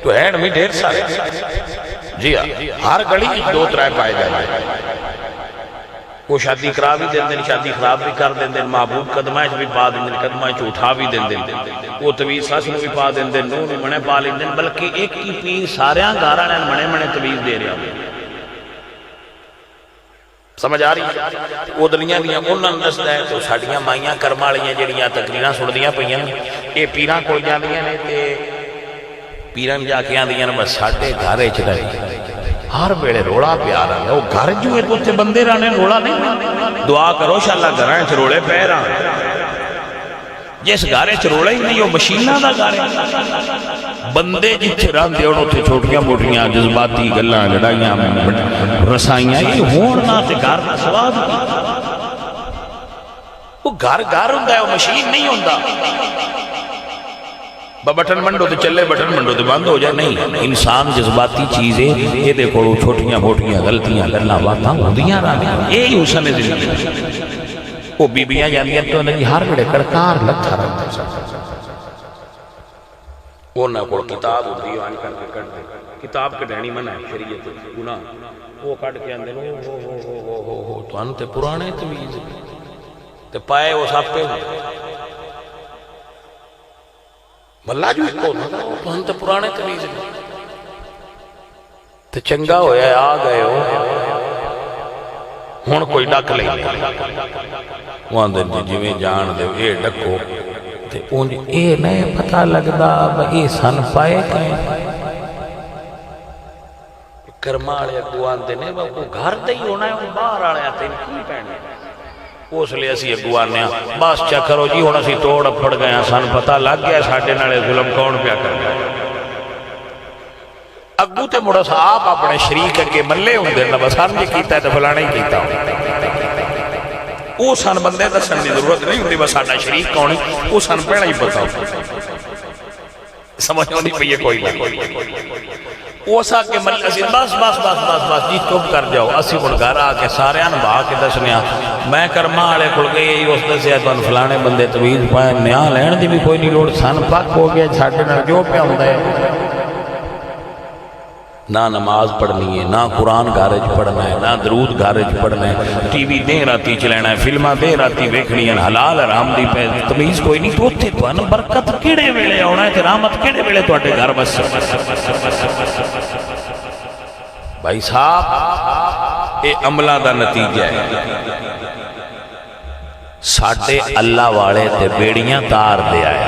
तो हैं भी ढेर सारे। जी हाँ, हर गली 2-3 पाए जाते। वो शादी करा भी देंगे, शादी खराब भी कर देंगे, महबूब कदम भी पा देंगे, कदम उठा भी देंगे, वो तवीज सस भी पा देंगे, नूह मने पा लेंगे, बल्कि एक ही पीर सारिया घर वाले मने मने तवीज दे रहा। समझ आ रही उदलियां दियां उन्होंने दसदा है। तो साडियां माइयां कर्म वालियां जिहड़ियां तकरीरां सुनदियां पईयां ये पीरां कोल जांदियां ने ते पीरां जाके आंदियां बस साडे घर च हर वेले रोला प्या रहा। वो घर जो है तो उत्थे बंदे रहने रोला नहीं। दुआ करो शाला घर च रोले पै रहा। जिस घर च रोला ही नहीं वो मशीनां दा घर है। बंदे जिथे रहिंदे होण उत्थे छोटियां मोटियां जज्बाती गल्लां लड़ाइयां रसाइयां ये होण ना ते घर दा स्वाद। वो घर घर हुंदा है, वो मशीन नहीं हुंदा। बटन मंडो तो चले, बटन मंडो तो बंद हो जाए। नहीं, इंसान जज्बाती चीज है। ये देखो छोटियां मोटियां गलतियां गल्लां बातां होंदियां रहंदियां, यही हुसन है जिंदगी। वो बीबियां जांदियां तो हर वेले कड़कार लथा रहिंदा। उन्हां कोल किताब होंदी है, आन करके कढ दे किताब कढाणी मना है शरीयत गुनाह। वो कढ के आंदे ने हो तुहानू ते पुराने तमीज ते पाए वो सापे मल्ला जो एक तुहानू ते पुराने तमीज ते चंगा होया आ गए हो हुण कोई डक ले आंदे जिवें जान दे ये डको ते उंज ये नहीं पता लगता ये सन पाए कहीं कर्मा वाले अगू आते ने घर का ही होना है, बाहर वाले तेन की पैना। उसलिए असी अगू आने बस चा करो जी, हुण असी तोड़ फड़ गए सन पता लग गया साडे नाले जुल्म कौन पिया कर। अगू तो मुड़ आप अपने शरीक अगे मल्ले होंदे न बस सन जी कीता तो फलाना ही कीता। वो सन बंदे दसन की जरूरत नहीं होती, बस साडा शरीक कौन है वो सन पहला ही पता। समझ नहीं पई है कोई ना उस आके बस बस बस बस बस बस जी चुप कर जाओ। असी हुण घर आके सारे बहा के दसने मैं कर्मा वाले कोल गई उस दसिया तुहानू फलाने बंदे तवीज पाए न्याह लैण दी भी कोई नहीं लोड़, सन पक हो गया साडे नाल जो पिया हुंदा है। ना नमाज पढ़नी है, ना कुरान घर च पढ़ना है, ना दरूद घर च पढ़ना है। टीवी दें राती चलाना है, फिल्मां दें राती वेखनी है, हलाल हराम दी तमीज कोई नहीं। तो उत्थे तुहानू बरकत किहड़े वेले आउणा है ते रहमत किहड़े वेले तुहाडे घर बस। भाई साहब ये अमलों का नतीजा है। साडे अल्लाह वाले ते बेड़ियां तार दे आए